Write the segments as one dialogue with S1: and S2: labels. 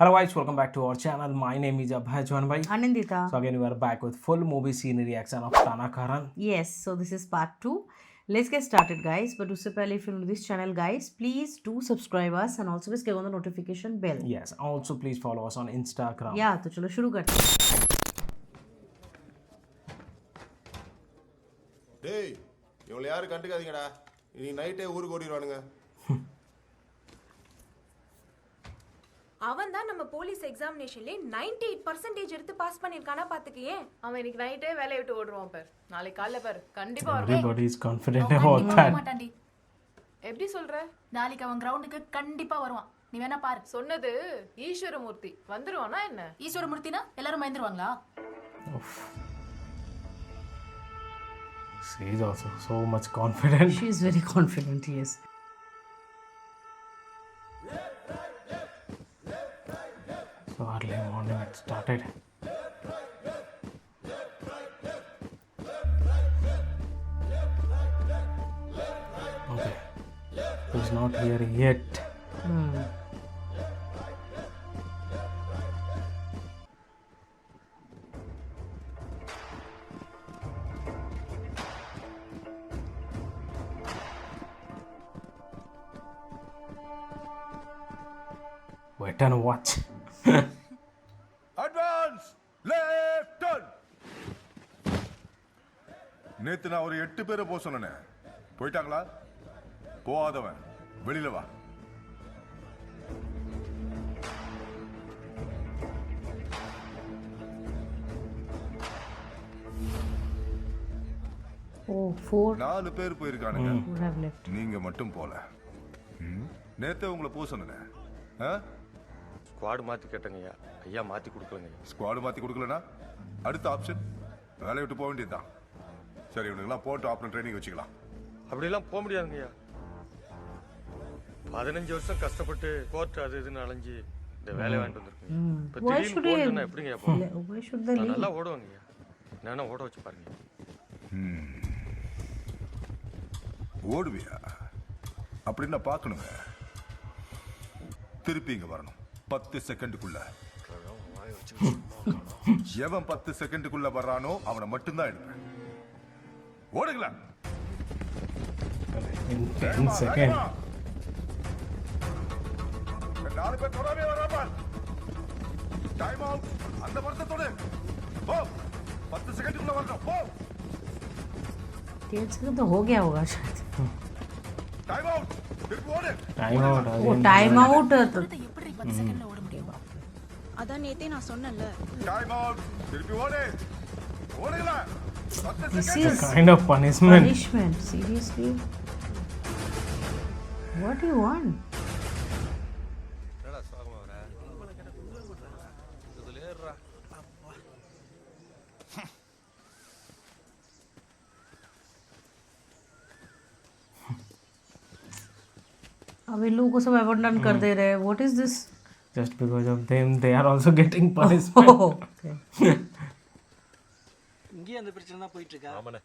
S1: Hello guys, welcome back to our channel. My name is Abhay Chouhan bhai.
S2: Anandita.
S1: So again we are back with full movie scene reaction of Tanakaran.
S2: Yes, so this is part 2. Let's get started guys. But usse pehle if you're new to this channel guys, please do subscribe us and also please click on the notification bell.
S1: Yes, also please follow us on Instagram.
S2: Yeah, तो चलो शुरू करते हैं.
S3: டேய் இவங்களை யாரும் கண்டுக்காதீங்கடா இன்னைக்கு நைட்டே ஊருக்கு ஓடிடுவானுங்க.
S4: அவன் தான் நம்ம போலீஸ் எக்ஸாமினேஷன்ல 98% எடுத்து பாஸ் பண்ணிருக்கானா பாத்துக்கியே.
S5: அவன் இன்னைக்கு நைட்டே வேலையை விட்டு ஓடுவான் பார். நாளைக்கு காலைல பார் கண்டிப்பா வருவான்.
S1: Everybody is confident about that.
S6: மாட்டான்டி.
S5: எப்படி சொல்ற?
S6: நாளைக்கு அவன் கிரவுண்டுக்கு கண்டிப்பா வருவான். நீ வேணா பாரு.
S5: சொன்னது ஈஸ்வரமூர்த்தி வந்துருவானா என்ன?
S6: ஈஸ்வரமூர்த்தினா எல்லாரும் பயந்துருவாங்களா?
S1: She is also so much confident.
S2: She is very confident, yes.
S1: So early morning it started. Okay, he's not here yet. Wait and watch.
S3: Advance left turn. நேத்து நான் ஒரு 8 பேரை போக சொன்னேன். போயிட்டாங்களா? போகாதவன் வெளியில வா.
S2: Oh, 4
S3: 4 பேர் போயிருக்கானுங்க.
S2: who have left.
S3: நீங்க மட்டும் போல. நேத்து உங்களை போக சொன்னேன்.
S7: ஸ்குவாடு மாற்றி கேட்டங்கய்யா, ஐயா மாற்றி கொடுக்கலங்கய்யா.
S3: ஸ்குவாடு மாத்தி கொடுக்கலனா அடுத்த ஆப்ஷன் வேலையை விட்டு போக வேண்டியதுதான். சரி இவனுங்கெல்லாம் போட்டு ஆப்ஷன் ட்ரைனிங் வச்சுக்கலாம்.
S7: அப்படிலாம் போக முடியாதுங்கய்யா. 15 வருஷம் கஷ்டப்பட்டு கோர்ட் அது இதுன்னு அலைஞ்சு இந்த வேலையை வாங்கிட்டு வந்திருக்கேன். இப்போ
S2: Why
S7: திடீர்னு
S2: should they-
S7: போகணுன்னா எப்படிங்கய்யா போகணும்?
S2: Why should they
S7: நான்
S2: leave?
S7: நல்லா ஓடுவாங்கய்யா. நான் ஓட வச்சு பாருங்க.
S3: ஓடுவியா அப்படின்னு நான் பார்க்கணுங்க. திருப்பி இங்க வரணும் 10 செகண்டுக்குள்ள. எவன் 10 செகண்டுக்குள்ள வர்றானோ அவனை மட்டும்தான் எடுப்பேன். ஓடுங்களா?
S1: In 10 seconds.
S3: 4 பேர் தொடவே வராம டைம் அவுட். அந்த மரத்தை தொடு. போ 10 செகண்டுக்குள்ள வரணும். போ
S2: 3 सेकंड तो हो गया होगा शायद.
S3: Time out. திருப்பி ஓடு.
S1: Time out.
S2: Oh, time out.
S6: அதை எப்படி 10 செகண்ட்ல ஓட முடியும்?
S4: அதான் நேத்தே நான் சொன்னேன்ல.
S3: Time out. திருப்பி ஓடு. ஓடுங்களா? 10
S2: This
S3: second.
S2: is
S1: Kind of punishment.
S2: punishment. Seriously? What do you want?
S7: என்னடா சோகமா வர? இதுல ஏறுறா.
S2: अब इन लोगों को सब अबंडन कर दे रहे हैं. What is this?
S1: Just because of them, they are also getting punishment.
S2: Oh, okay.
S8: இங்கேயும் அந்த பிரச்சனை தான் போயிட்டு இருக்கா?
S7: ஆமாண்ணே.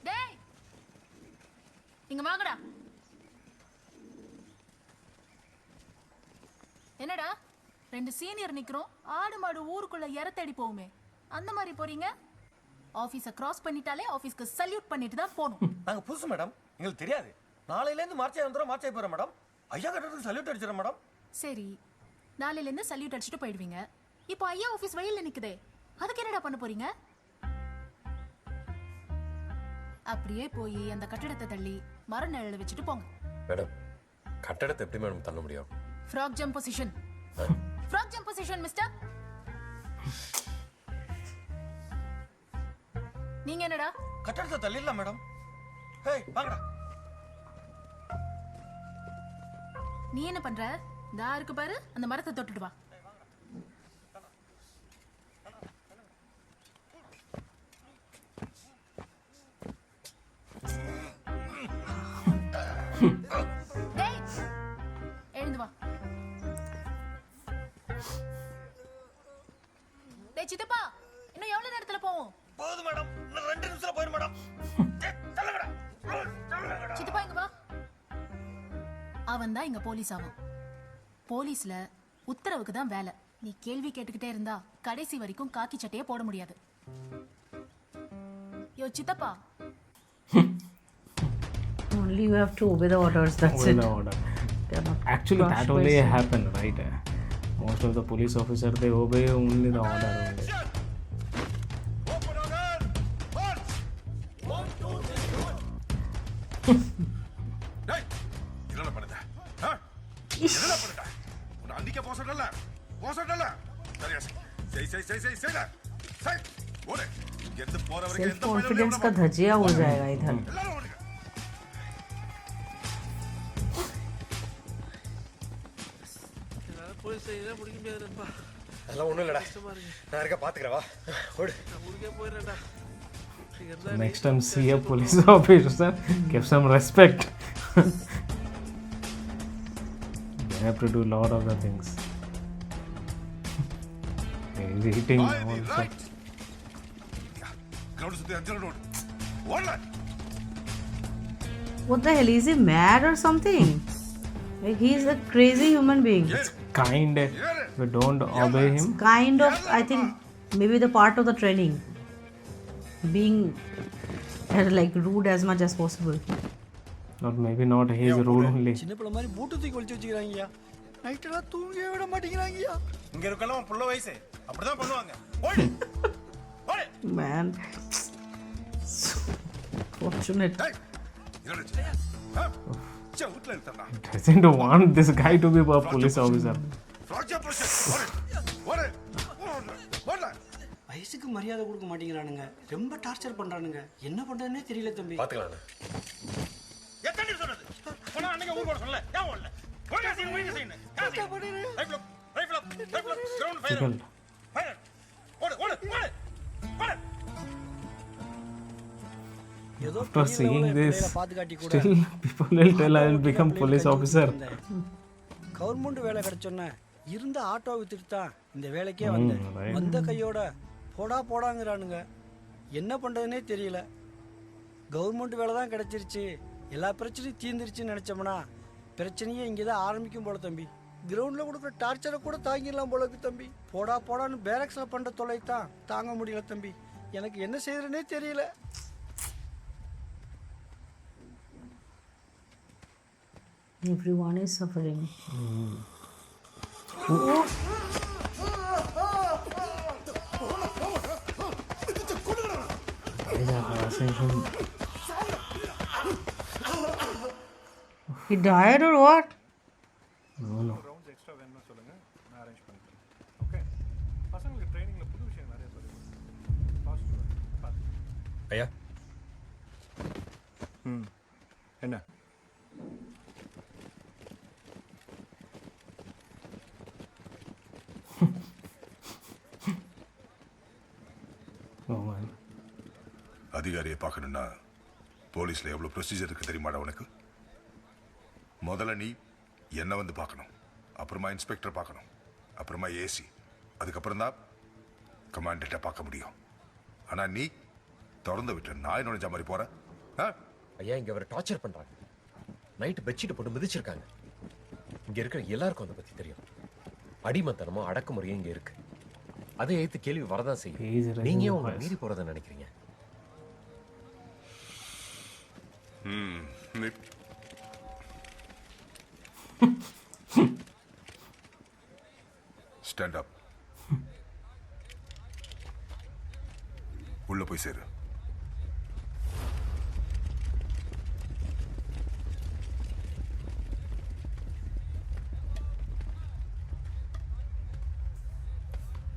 S6: டேய் இங்க வாங்கடா. என்னடா 2 சீனியர் நிக்கிறோம். ஆடு மாடு ஊருக்குள்ள இற தேடி போகுமே அந்த மாதிரி போறீங்க. ஆபீஸை கிராஸ் பண்ணிட்டாலே ஆபீஸ்க்கு சல்யூட் பண்ணிட்டு தான் போகணும்.
S9: நாங்க புதுசு மேடம், எங்களுக்கு தெரியாது. நாளையில இருந்து மார்ச்சாய் வந்துடும். மார்ச்சாய் போறோம் மேடம். ஐயா கட்டுறதுக்கு சல்யூட் அடிச்சிடறோம் மேடம்.
S6: சரி நாளையில இருந்து சல்யூட் அடிச்சுட்டு போயிடுவீங்க. இப்போ ஐயா ஆபீஸ் வெயில்ல நிக்குதே, அதுக்கு என்னடா பண்ண போறீங்க? அப்படியே போய் அந்த கட்டடத்தை தள்ளி மர நிழல வச்சுட்டு போங்க.
S10: மேடம், கட்டடத்தை எப்படி மேடம் தள்ள முடியும்?
S6: Frock jump position. Frock jump position mister. நீங்க என்னடா?
S9: கட்டடத்தை தள்ளிடலாம் மேடம். ஹேய் வாங்கடா.
S6: நீ என்ன பண்ற? தா இருக்கு பாரு, அந்த மரத்தை தொட்டுட்டு வா. டேய் எழுந்து வா. டேய் சித்தப்பா, இன்னும் எவ்வளவு நேரத்துல போவோம்?
S9: போதும் மேடம், இன்னும் 2 நிமிஷத்துல போயிடும் மேடம். தள்ளுங்கடா.
S6: சித்தப்பா இங்க அவன் தான் இங்க போலீஸ் ஆவான். போலீஸ்ல உத்தரவுக்கு தான் வேலை. நீ கேள்வி கேட்டுக்கிட்டே இருந்தா கடைசி வரைக்கும் காக்கி சட்டையே போட முடியாது. யோ சித்தப்பா,
S2: Only you have to obey the orders. That's
S1: Obey
S2: it.
S1: the order.
S2: They're not
S1: Actually, that
S2: crushed
S1: only
S2: by sin.
S1: happened, right? Most of the police officers, they obey only the order only.
S3: Open order! March! 1, 2, 3, 1. டேய், என்னடா பண்ணுத? என்னடா பண்ணுத? உன்னை அன்னிக்கே போக சொன்னல? சரியா செய்டா. செய். ஓடு. எந்த போற வரைக்கும்
S2: Self
S3: எந்த பையனும்
S2: confidence का धजिया हो जाएगा इधर.
S3: எல்லாரும் ஓடுங்க.
S8: போலீஸ் ஸ்டேஷன் பிடிக்க முடியாதுப்பா.
S9: அதெல்லாம் ஒண்ணும் இல்லடா. நான் இருக்க பாத்துக்கறவா. ஓடு.
S8: ஊருக்கே போயிடுறேன்டா.
S1: Next time, see a police officer, give some respect. They have to do a lot of the things. He's eating
S3: By the
S1: also.
S3: right. Ground சுத்தி அஞ்சல் ரோட். ஓடல.
S2: What the hell? Is he mad or something? Like he's a crazy human being.
S1: Kind, if you don't obey him,
S2: Kind of, I think, maybe the part of the training. Being like rude as much as possible.
S1: or maybe not, he is rude only.
S8: சின்ன பிள்ளை மாதிரி பூட்டு தூக்கி ஒளிச்சு வச்சுக்கிறாங்கய்யா. நைட்டெல்லாம் தூங்கவே விட மாட்டேங்கிறாங்கய்யா.
S9: இங்க இருக்கலாம் புள்ள வயசு. அப்படிதான் பண்ணுவாங்க. ஓடு. ஓடு.
S2: Man. So fortunate.
S3: டேய். என்னடா? சவுட்ல இருக்கடா.
S1: Doesn't want this guy to be a police officer.
S3: Raja pressure. ஓடு. ஓடு.
S8: வயசுக்கு மரியாதை கொடுக்க மாட்டேங்கிறானுங்க. ரொம்ப டார்ச்சர் பண்றானுங்க. என்ன பண்றதுன்னே தெரியல தம்பி.
S10: பாத்துக்கலாம்.
S9: எத்தனை சொன்னது? போனா அன்னைக்கு ஊர் போட சொல்லல. ஏன் ஓடல? ஓடு சீன் வீடு சீன். Rifle ground fire.
S1: Difficult.
S9: Fire. ஓடு.
S8: ஏதோ
S1: After seeing this,
S8: பாத்து காட்டி கூட
S1: still people will tell I will become police officer.
S8: Government வேலை கிடைச்சோன்னே இருந்த ஆட்டோ வித்துட்டு தான் இந்த வேலைக்கே வந்தேன்.
S1: right.
S8: வந்த கையோட போடாங்கிறானுங்க. என்ன பண்றதுனே தெரியல. கவர்மெண்ட் வேலை தான் கிடைச்சிருச்சு, எல்லா பிரச்சனையும் தீர்ந்துருச்சுன்னு நினைச்சோம்னா பிரச்சனையே இங்கே தான் ஆரம்பிக்கும் போல தம்பி. கிரவுண்டில் கொடுக்குற டார்ச்சரை கூட தாங்கிடலாம் போல இருக்கு தம்பி. போடான்னு பேரக்ஸில் பண்ணுற தொலை தான் தாங்க முடியல தம்பி. எனக்கு என்ன செய்யறதுனே தெரியல.
S2: Everyone is suffering.
S1: Guys are harassing him.
S2: He died or what?
S1: No.
S10: ஐயா,
S9: என்ன?
S1: Oh man.
S3: அதிகாரியை பார்க்கணும்னா போலீஸ்ல எவ்வளவு ப்ரொசீஜர் இருக்கு தெரியுமாடா உனக்கு? முதல்ல நீ என்ன வந்து பார்க்கணும், அப்புறமா இன்ஸ்பெக்டர் பார்க்கணும், அப்புறமா ஏசி, அதுக்கப்புறம் தான் கமாண்டண்ட்டை பார்க்க முடியும். ஆனா நீ திறந்து விட்டு நாய் நுழைஞ்ச மாதிரி போற.
S10: ஐயா, இங்க அவரை டார்ச்சர் பண்றாங்க. நைட் பெட்ஷீட் போட்டு மிதிச்சிருக்காங்க. இங்க இருக்கிற எல்லாருக்கும் அதை பத்தி தெரியும். அடிமத்தனமும் அடக்குமுறையும் இங்க இருக்கு. அதை ஏத்து கேள்வி வரதான்
S1: He is
S10: செய்யும்.
S1: raising
S10: நீங்க
S1: the
S10: உங்களை
S1: voice.
S10: மீறி போறத நினைக்கிறீங்க.
S3: Stand up. உள்ள போய் சேரு.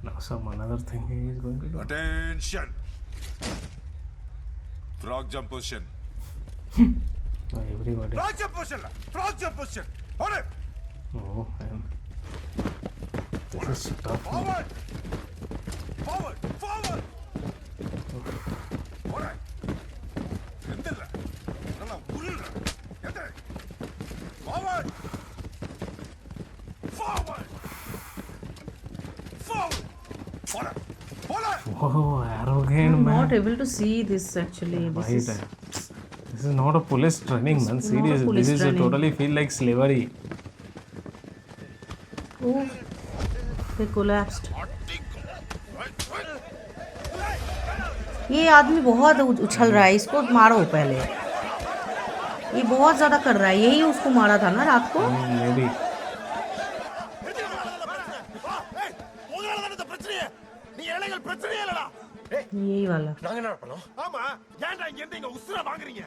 S1: Now some another thing he is going to do.
S3: Attention. Frog jump position.
S1: Now everybody.
S3: Frog jump position. Frog jump position. Hold it.
S1: Oh man. This is tough. Man.
S3: Forward. Forward. Forward. Hold it. எந்திரா. நல்லா உருள்றா. எந்திரா. Forward. Forward. Forward. Hold it. Hold it.
S1: Oh, arrogant
S2: I'm
S1: man.
S2: not able to see this actually. This
S1: Right.
S2: is
S1: This This is not a police training, man.
S2: not a
S1: Seriously,
S2: police
S1: this is
S2: training.
S1: totally feel like slavery.
S2: Oh, they collapsed. ये आदमी बहुत उछल रहा है, इसको मारो पहले। ये बहुत ज्यादा कर रहा है, यही उसको मारा था ना रात को।
S1: Maybe.
S9: நீ ஏழைகள் பிரச்சனையே இல்லடா.
S2: यही वाला।
S10: நாங்க என்ன பண்ணோம்?
S9: ஆமா, ஏன்டா இங்க இருந்து இங்க உசுர வாங்குறீங்க?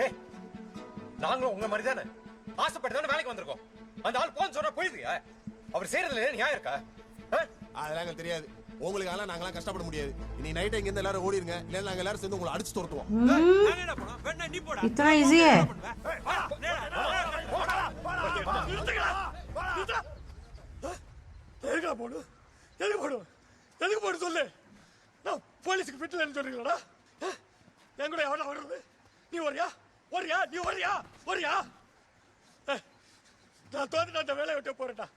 S10: ஏய், நாங்களும் உங்க மாதிரி தானே ஆசைப்பட்டு தானே வேலைக்கு வந்திருக்கோம். அந்த ஆள் போன் சொல்ற போயிடுறியா? அவர் செய்யறதுல நியாயம் இருக்கா?
S9: அதெல்லாம் எங்களுக்கு தெரியாது. உங்களுக்கு ஆனா நாங்கலாம் கஷ்டப்பட முடியாது. நீ நைட் இங்க இருந்து எல்லாரும் ஓடிருங்க. இல்ல நாங்க எல்லாரும் சேர்ந்து உங்களை அடிச்சு துரத்துவோம். நான் என்ன பண்ணோம்? வேணா நீ போடா.
S2: इतना इजी है?
S9: எதுக்கு போடு? எதுக்கு போடு? எதுக்கு போடு சொல்லு. நான் போலீஸ்க்கு ஃபிட்லன்னு சொல்றீங்களாடா? என் கூட எவனா வர்றது? நீ வரியா? வரியா? நீ வரியா? வரியா? நான் தோத்துட்டு அந்த வேலையை விட்டு போறேன்டா.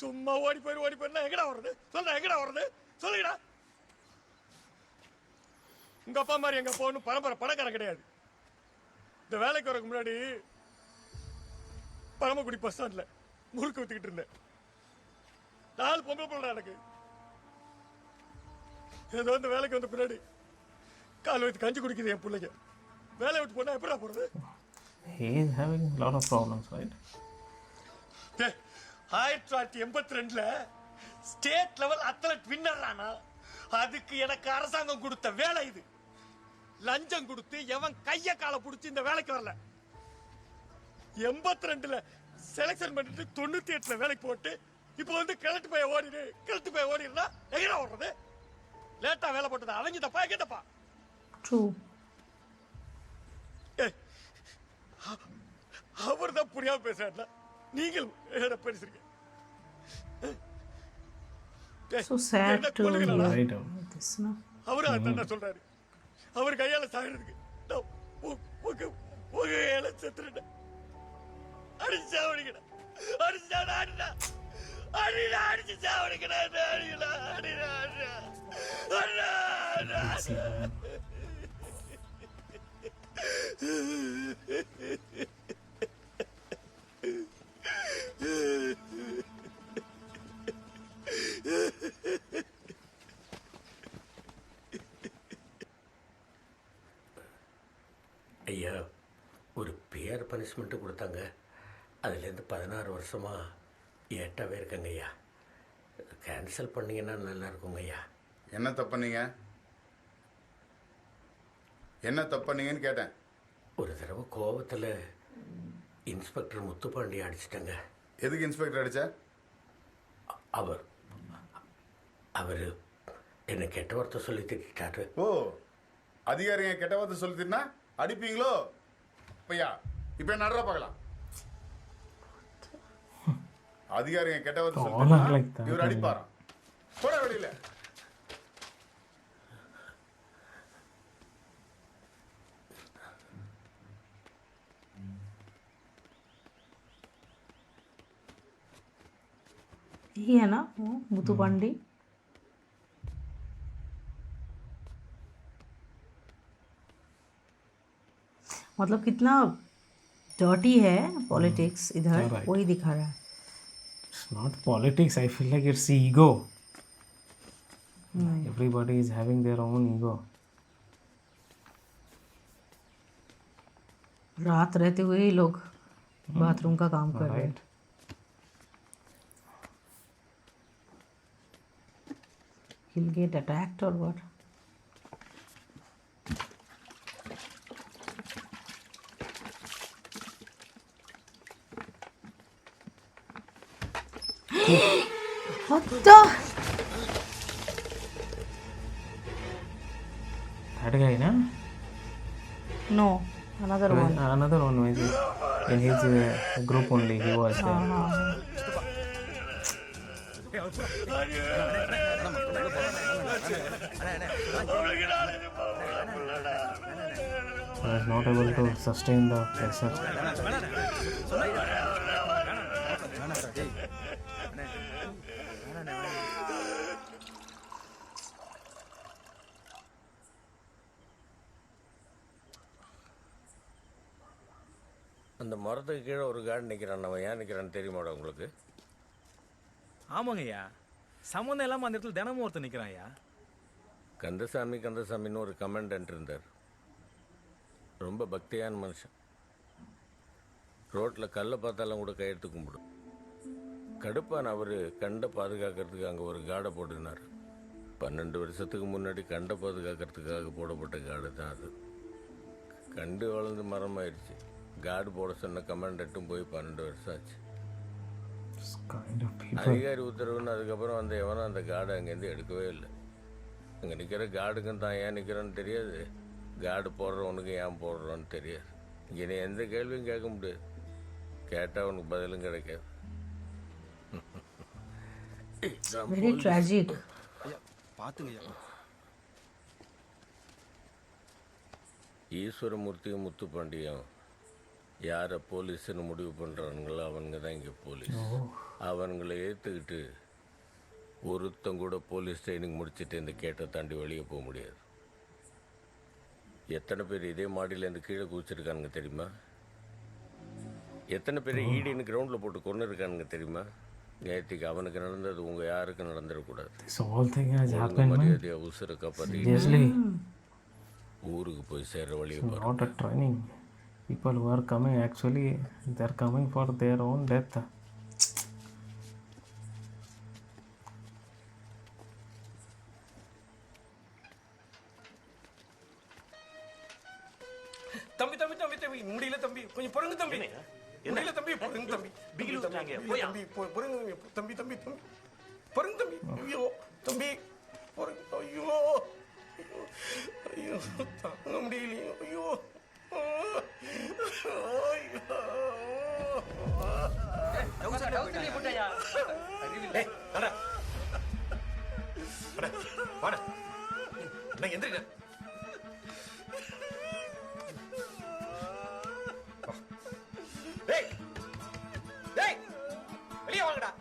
S9: சும்மா ஓடி போயிருந்தா எங்கடா வர்றது? சொல்றா எங்கடா வர்றது? சொல்லுங்கடா. உங்க அப்பா மாதிரி எங்க போகணும் பரம்பரை பணக்காரன் கிடையாது. இந்த வேலைக்கு வரக்கு முன்னாடி பரமக்குடி பஸ் ஸ்டாண்ட்ல முறுக்கு வித்துக்கிட்டு இருந்தேன். 4 பொம்பளை பிள்ளை எனக்கு. ஏதோ இந்த வேலைக்கு வந்த பின்னாடி கால் வைத்து கஞ்சி குடிக்குது என் பிள்ளைங்க. வேலை விட்டு போனா எப்படா போறது?
S1: He is having a lot of problems, right?
S9: 1982ல ஸ்டேட் லெவல் அத்லெட் வின்னர் ஆனா அதுக்கு எனக்கு அரசாங்கம் கொடுத்த வேலை இது. லஞ்சம் கொடுத்து எவன் கைய காலை புடிச்சு இந்த வேலைக்கு வரல. 82ல செலக்ஷன் பண்ணிட்டு 98ல வேலைக்கு போட்டு இப்போ வந்து கிழட்டு போய் ஓடிடுனா எங்கடா ஓடுறது? லேட்டா வேலை போட்டது அவங்க தப்பா எங்க தப்பா?
S2: True.
S9: அவர் தான் புரியாம பேசுறாருல. நீங்கள் என்ன பேசுறீங்க?
S2: So sad to
S1: Right.
S2: this, no?
S9: அவரு அதான் சொல்றாரு. அவர் கையால சாகிறதுக்கு உங்க கையால செத்துறேன். அடிச்சு சாவடிக்கடா. அடிச்சு சாவடிக்கடா.
S11: ஐயா, ஒரு பேர் பனிஷ்மெண்ட்டு கொடுத்தாங்க. அதுலேருந்து 16 வருஷமா ஏட்டாவே இருக்கங்க ஐயா. கேன்சல் பண்ணீங்கன்னா நல்லா இருக்குங்க ஐயா.
S12: என்ன தப்பண்ணீங்கன்னு கேட்டேன்.
S11: ஒரு தடவை கோபத்தில் இன்ஸ்பெக்டர் முத்துப்பாண்டி அடிச்சிட்டங்க.
S12: எதுக்கு இன்ஸ்பெக்டர் அடிச்ச?
S11: அவர் என்னை கெட்ட வார்த்தை சொல்லி திட்டாரு.
S12: ஓ, அதிகாரிங்க கெட்ட வார்த்தை சொல்லி திட்டினா அடிப்பீங்களோ? பையா இப்ப நடுற பார்க்கலாம். அதிகாரிங்க கெட்ட வார்த்தை சொல்லி இவர் அடிப்பாராம். போட வெளியில.
S2: यही है ना वो मुथु पांडे? मतलब कितना डर्टी है पॉलिटिक्स इधर,
S1: Right.
S2: वही दिखा रहा है.
S1: It's not politics. I feel like it's ego. Everybody is having their own ego.
S2: रात रहते हुए ही लोग बाथरूम का काम कर रहे हैं.
S1: Right.
S2: He'll get attacked or what? What the?
S1: That guy, na?
S2: No, another one.
S1: Another one was in his group only. He was there. I was not able to sustain the pressure.
S11: அந்த மரத்துக்கு கீழே ஒரு card நிற்கிறான். அவன் ஏன் நிற்கிறான்னு தெரியுமாடா உங்களுக்கு?
S13: ஆமாங்க ஐயா, சம்மந்தம் இல்லாமல் அந்த இடத்துல தினமும் ஒருத்தர் நிற்கிறான் ஐயா.
S11: கந்தசாமின்னு ஒரு கமெண்டன்ட் இருந்தார். ரொம்ப பக்தியான மனுஷன். ரோட்டில் கல்லை பார்த்தாலும் கூட கையெடுத்து கும்பிடும். கடுப்பான அவர் கண்டை பாதுகாக்கிறதுக்கு அங்கே ஒரு காடை போட்டுக்கினார். 12 வருஷத்துக்கு முன்னாடி கண்டை பாதுகாக்கிறதுக்காக போடப்பட்ட காடு தான் அது. கண்டு வளர்ந்து மரமாயிடுச்சு. காடு போட சொன்ன கமாண்டட்டும் போய் 12 வருஷம் ஆச்சு. அதிகாரி உத்தரவுன்னு அதுக்கப்புறம் அந்த எவனும் அந்த காடை அங்கேருந்து எடுக்கவே இல்லை. அங்கே நிற்கிற காடுக்கும் தான் ஏன் நிற்கிறோன்னு தெரியாது, காடு போடுறவனுக்கு ஏன் போடுறோன்னு தெரியாது. இங்கே எந்த கேள்வியும் கேட்க முடியாது, கேட்டால் அவனுக்கு பதிலும் கிடைக்காது.
S2: Very tragic.
S11: ஈஸ்வரமூர்த்தியும் முத்துப்பாண்டியும் யாரை போலீஸ்ன்னு முடிவு பண்ணுறானுங்களோ அவனுங்க தான் இங்கே போலீஸ். அவனுங்களை ஏற்றுக்கிட்டு ஒருத்தம் கூட போலீஸ் ட்ரைனிங் முடிச்சுட்டு இந்த கேட்டை தாண்டி வெளியே போக முடியாது. எத்தனை பேர் இதே மாடியிலேருந்து கீழே குதிச்சிருக்கானுங்க தெரியுமா? எத்தனை பேர் ஈடின்னு கிரவுண்டில் போட்டு கொண்டு இருக்கானுங்க தெரியுமா? நேற்றுக்கு அவனுக்கு நடந்தது உங்கள் யாருக்கும் நடந்துடக்கூடாது. மரியாதையாக உசுரை காப்பாற்றி ஊருக்கு போய் சேர்ற வழியை பாருங்க.
S1: Not a training. People who are coming, actually they are coming for their own death.
S9: தம்பி தம்பி தம்பி தம்பி முடியல தம்பி, கொஞ்சம் பொறுங்க தம்பி. முடியல தம்பி, பொறுங்க தம்பி. பிகில் தம்பி பொறுங்க தம்பி தம்பி தம்பி பொறுங்க தம்பி. ஐயோ தம்பி பொறுங்க. ஐயோ ஐயோ தாங்க முடியலையோ. ஐயோ எந்திரிக்க. வெளியே வாங்கடா.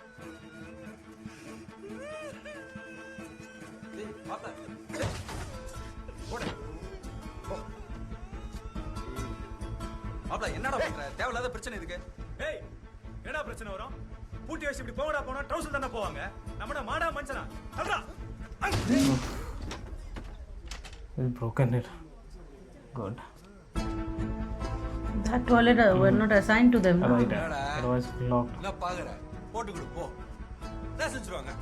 S13: என்னடா பண்ற? தேவையில்லாத பிரச்சனை இதுக்கு. ஏய், என்னடா பிரச்சனை வரும்? பூட்டி வச்சு இப்படி போங்கடா போனா ட்ரவுசர் தானே போவாங்க. நம்மட மாடா மனுஷனா? அடடா.
S1: It's broken it. Good.
S2: That toilet were not assigned to them. No?
S1: Right. It was locked.
S13: என்ன பாக்குற? போட்டு கொடு போ. என்ன செஞ்சுருவாங்க?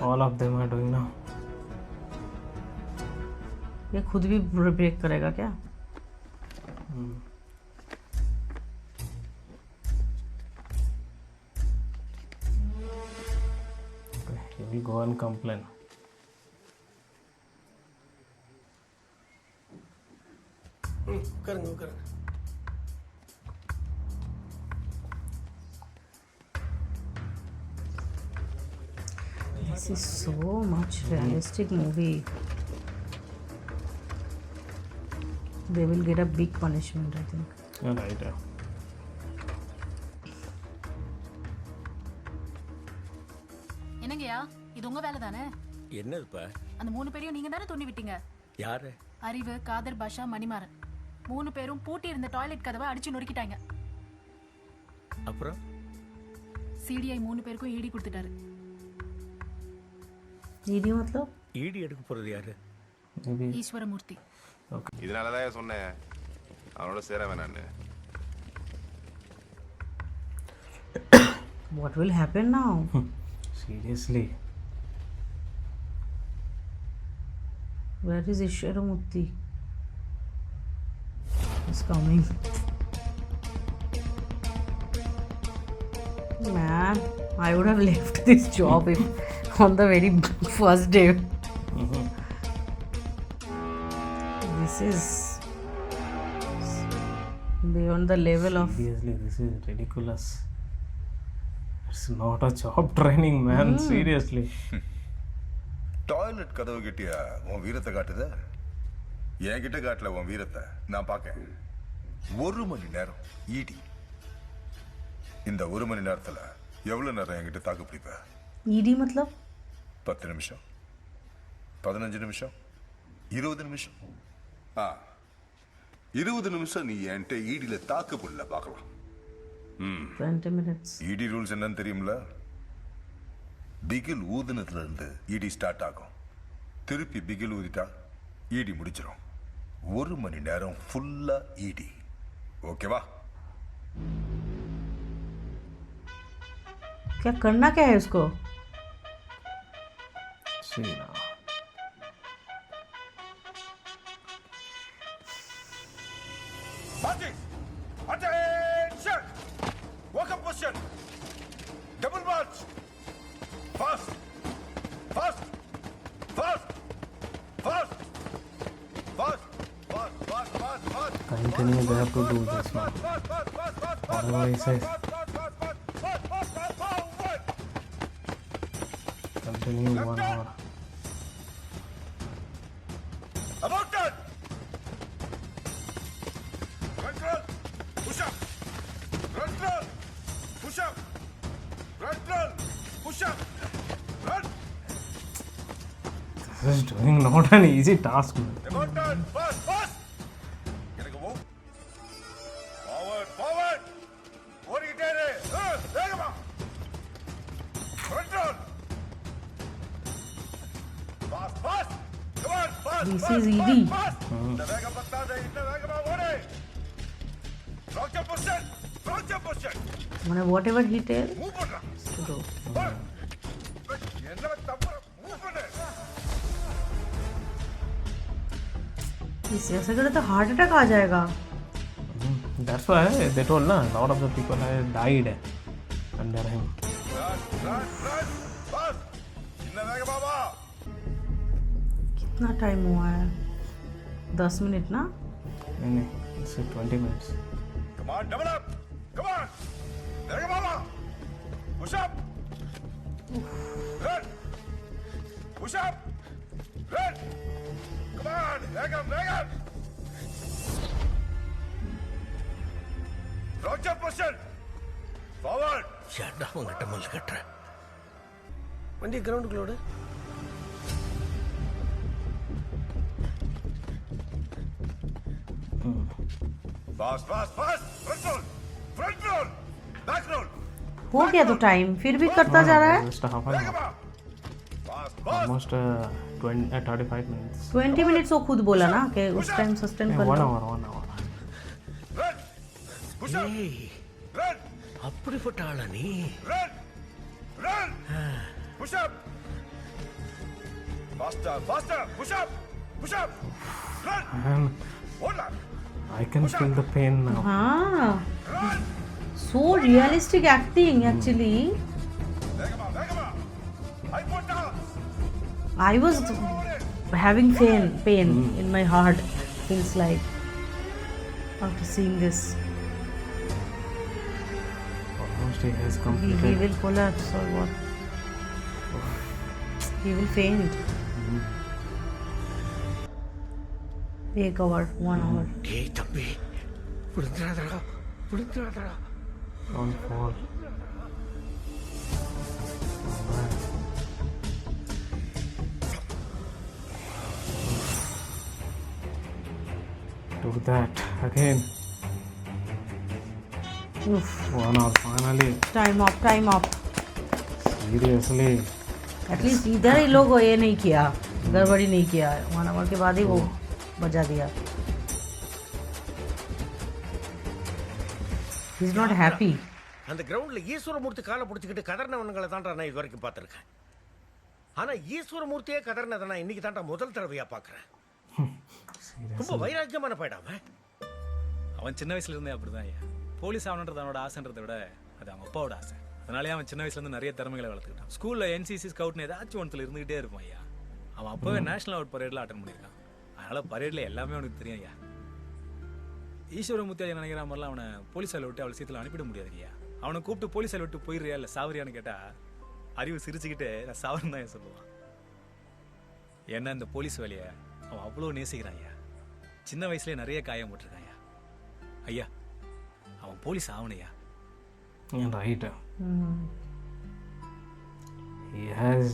S1: All of them are doing now.
S2: ये खुद भी ब्रेक करेगा क्या?
S1: Okay, he will go and complain.
S9: உட்காருங்க உட்காருங்க.
S2: This is so much realistic movie. They will get a big punishment, I think.
S1: Right.
S6: என்னங்கய்யா, இது உங்க வேலை தானே?
S11: என்னதுப்பா?
S6: அந்த 3 பேரையும் நீங்க தானே தூண்டி விட்டீங்க.
S11: யாரு?
S6: அறிவு, காதர் பாஷா, மணிமாறன் 3 பேரும் பூட்டி இருந்த டாய்லெட் கதவை அடிச்சு நொறுக்கிட்டாங்க.
S11: அப்புறம்
S6: சிடிஐ 3 பேருக்கும் ஈடி கொடுத்துட்டாரு.
S2: ईडी मतलब?
S11: ஈடி எடுக்க போறது யாரு?
S6: ஈஸ்வரமூர்த்தி.
S12: இதனாலதான் சொன்னேன் அவனோட சேர வேணான்னு.
S2: What will happen now?
S1: Seriously.
S2: Where is Ishwaramurthy? He's coming. Man, I would have left this job if on the very first day. This is beyond the level of.
S1: Seriously, this is ridiculous. It's not a job training, man. Seriously.
S3: Toilet கதவு கிட்டியா உன் வீரத்தை காட்டுத? என்கிட்ட காட்டல உன் வீரத்தை. நான் பார்க்கேன். 1 மணி நேரம் ED. இந்த 1 மணி நேரத்துல எவ்வளவு நேரம் என்கிட்ட தாக்கு பிடிப்ப?
S2: ईडी मतलब?
S3: 10 நிமிஷம், 15 நிமிஷம், 20 நிமிஷம். 20 நிமிஷம் நீ என்கிட்ட ஈடியில தாக்கு புள்ள பார்க்கலாம்.
S2: 20 minutes.
S3: இடி ரூல்ஸ் என்னன்னு தெரியும்ல? பிகில் ஊதுனதுல இருந்து இடி ஸ்டார்ட் ஆகும். திருப்பி பிகில் ஊதிட்டா இடி முடிச்சிடும். 1 மணி நேரம் ஃபுல்லா இடி. ஓகேவா?
S2: क्या करना क्या है उसको?
S1: See now.
S3: Attention! Walk-up position. Double march. Fast. Fast. Fast. Fast. Fast. Fast. Fast. Fast. Fast.
S1: Continue, they have to do this now. Otherwise, continue 1 hour.
S3: About that. Run. Push up. Run. Push up. Run. Push up. Run.
S1: This is doing not an easy task, man.
S3: About that. Fast. Get a move. Forward. ஓடிக்கிட்டே இரு. வேகமா. Run. Fast. Come on, fast.
S2: This is easy.
S3: இந்த வேகம் பத்தாது. இந்த வேகமா ஓடு. Rock your position.
S2: Whatever he tells
S3: Move பண்ணு.
S2: to do.
S3: என்ன தப்பு? Move பண்ணு.
S2: इससे ऐसा करे तो हार्ट अटैक आ जाएगा.
S1: That's why they told na, a lot of the people have died under him.
S3: Run. Fast. இந்த வேகமா வா.
S2: कितना टाइम हुआ है? 10 मिनट ना?
S1: नहीं, it's 20 minutes.
S3: Come on, double up. Come on. வேகமா வா. Push up. Run. Push up. Run. Come on. வேகம். Rock your position. Forward.
S11: ஏன்டா உங்ககிட்ட முள் கட்டுற?
S8: வண்டி கிரவுண்டுக்குள்ளோடு.
S3: Fast. Front roll. Back roll.
S2: हो गया तो टाइम फिर भी करता जा रहा है.
S1: Just a half an hour. Almost 35 minutes.
S2: 20 minutes वो खुद बोला ना कि उस टाइम सस्टेन कर
S1: 1
S2: लो.
S1: hour.
S3: Run. Push up.
S11: ஏய்,
S3: Run.
S11: அப்படிப்பட்ட ஆளா நீ?
S3: Run. Push up. Faster. Push up. Run.
S1: Man,
S3: Hold on.
S1: I can feel the pain now.
S2: हाँ. So realistic acting actually.
S3: வேகமா. I put down.
S2: I was having pain in my heart. Feels like after seeing this.
S1: Almost he has
S2: He
S1: completed.
S2: will collapse or what? He will faint. 1 hour, 1 hour.
S11: டேய் தம்பி, விழுந்துடாதடா.
S1: Don't fall. Do that again.
S2: Oof.
S1: 1 hour finally.
S2: Time up.
S1: Seriously.
S2: At least इधर ही लोग ये नहीं किया, गड़बड़ी नहीं किया. 1 hour के बाद ही वो बजा दिया. He's not happy.
S11: அந்த கிரவுண்ட்ல ஈஸ்வரமூர்த்தி காலை பிடிச்சிக்கிட்டு கதறினவனுங்களை தான்டா நான் இது வரைக்கும் பார்த்துருக்கேன். ஆனா ஈஸ்வரமூர்த்தியே கதறினதை நான் இன்னைக்கு தான்டா முதல் தடவையா பார்க்குறேன். ரொம்ப வைராக்கியமான பையடாம.
S13: அவன் சின்ன வயசுல இருந்தே அப்படிதான் ஐயா. போலீஸ் ஆகணுன்றது அவனோட ஆசைன்றதை விட அது அவன் அப்பாவோட ஆசை. அதனாலே அவன் சின்ன வயசுல இருந்து நிறைய திறமைகளை வளர்த்துக்கிட்டான். ஸ்கூல்ல என்சிசி ஸ்கவுட்னு ஏதாச்சும் ஒன்றுல இருந்துகிட்டே இருப்பான் ஐயா. அவன் அப்பவே நேஷனல் அவுட் பரேட்ல அட்டன் பண்ணியிருக்கான். அதனால பரேட்ல எல்லாமே அவனுக்கு தெரியும் ஐயா. ஈஸ்வரமூர்த்தி ஐயா நினைக்கிற மாதிரிலாம் அவனை போலீஸால விட்டு அவளை சீத்துல அனுப்பிட முடியாது ஐயா. அவனை கூப்பிட்டு போலீஸால விட்டு போயிடுறியா இல்லை சாவரியான்னு கேட்டா அறிவு சிரிச்சுக்கிட்டு நான் சாவரன் தான் சொல்லுவான். ஏன்னா இந்த போலீஸ் வேலையை அவன் அவ்வளோ நேசிக்கிறான் ஐயா. சின்ன வயசுலேயே நிறைய காயம் போட்டிருக்கான் ஐயா. ஐயா அவன் police ஆவணையா.
S1: Right. He has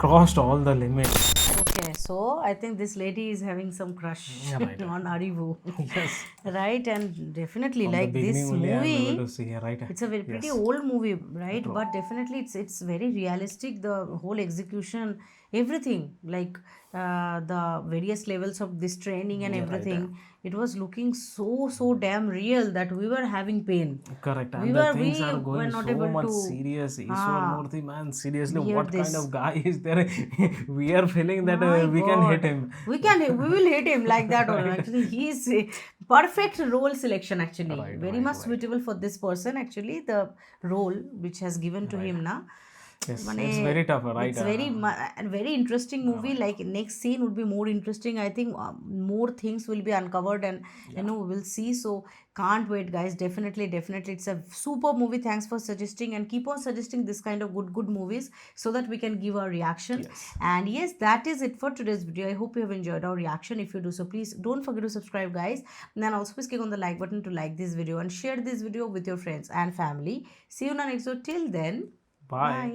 S1: crossed all the limits.
S2: Okay. Okay, so I think this lady is having some crush on Arivu.
S1: Yes.
S2: Right, and definitely
S1: From the
S2: like this
S1: beginning only I am
S2: movie,
S1: able to see her, right?
S2: it's a very pretty
S1: Yes.
S2: old movie, right? But definitely it's very realistic. The whole execution, everything, like the various levels of this training and everything. It was looking so damn real that we were having pain.
S1: Correct.
S2: We
S1: And the things
S2: were
S1: are going
S2: not
S1: so
S2: able
S1: much
S2: to
S1: serious. Ishwar
S2: Ah,
S1: Murthy, man, seriously,
S2: bear
S1: what kind
S2: this.
S1: of guy is there? We are feeling that
S2: My
S1: we can hit
S2: God.
S1: him.
S2: We will hit him like that only. Actually, he is a perfect role selection. Actually, very much suitable for this person. Actually, the role which has given to him now.
S1: Yes,
S2: মানে
S1: it's very tough, right?
S2: It's very interesting movie. Like next scene would be more interesting. I think more things will be uncovered, and you know we'll see. So can't wait, guys. Definitely, it's a super movie. Thanks for suggesting, and keep on suggesting this kind of good movies so that we can give our reaction. And yes, that is it for today's video. I hope you have enjoyed our reaction. If you do so, please don't forget to subscribe, guys. And then also please click on the like button to like this video and share this video with your friends and family. See you in the next video. Till then,
S1: Bye.